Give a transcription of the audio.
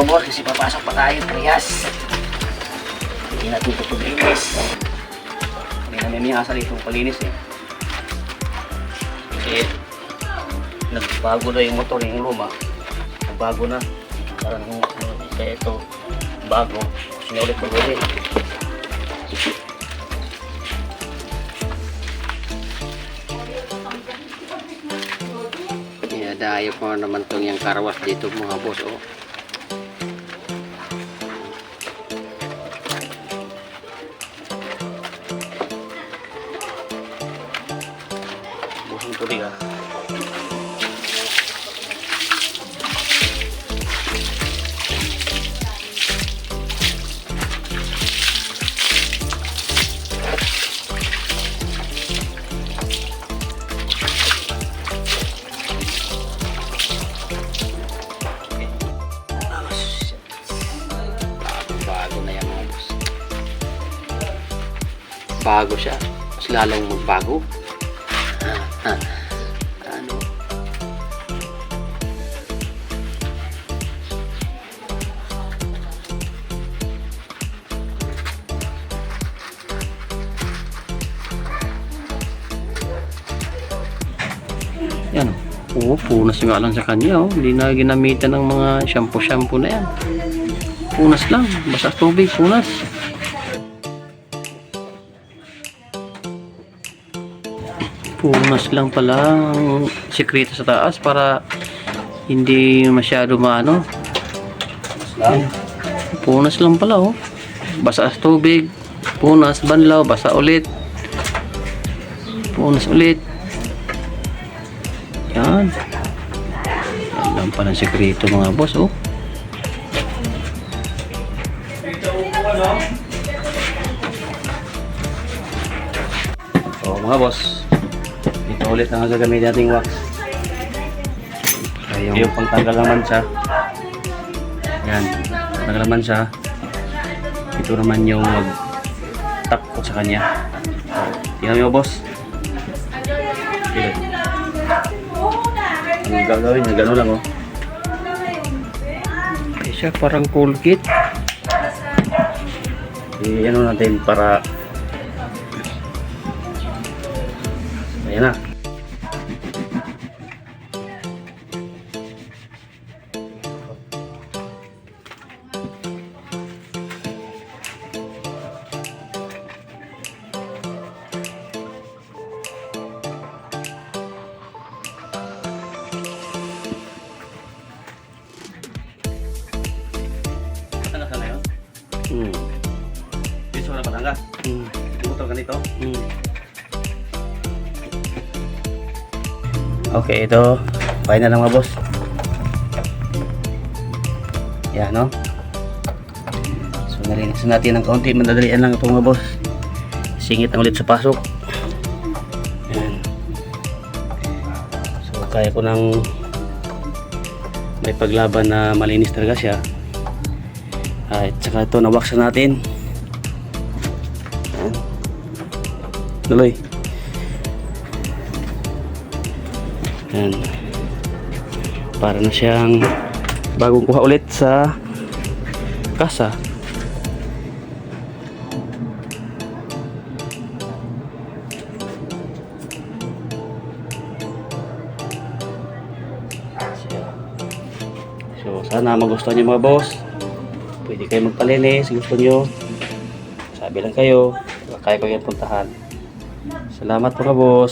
mga boss kasi papasok pa tayo parehas. Hindi na ito paglinis. Hindi na may asal itong palinis eh. Kasi nagbago na yung motor yung luma. Nagbago na. Parang kaya ito bago. Sinulit bago rin. Dayo ko naman tong yung karawas dito mga boss. Oh. Busong tubig ah. Bago siya, mas lalong magbago. Ano? Yan oh. Punas nga lang sa kanya oh. Hindi na ginamitan ng mga shampoo na yan. Punas lang, basta tubig, punas. Punas lang pala ang sekreto sa taas para hindi masyado maano. Punas lang pala oh. Basa sa tubig, punas, banlaw, basa ulit. Punas ulit. Yan. Yan lang pala ang sekreto mga boss oh. So mga boss, ito ulit ang gagamitin nating wax. Yung pangtanggal ng mansa. Yan, pangtanggal ng mansa. Ito naman yung mag-takot sa kanya. Tingnan mo boss. Ang gagawin, gano'n lang oh. Siya parang Colgate. Ano natin para ayan na. Patanggas na yun? Dito na patanggas? Motor ganito? Okay, ito final na mga boss. Yan no. So nalinisan natin ng kaunti, madadalian lang ito mga boss. Singit na ulit sa pasok. Yan. So kaya ko nang may paglaban na malinis talaga siya. At saka ito nawaksan natin. Yan. Tuloy. Yan. Para na siyang bagong kuha ulit sa kasa. So sana magustuhan niyo mga boss. Pwede kayo magpalinis, gusto niyo. Sabi lang kayo, kaya ko yan puntahan. Salamat mga boss.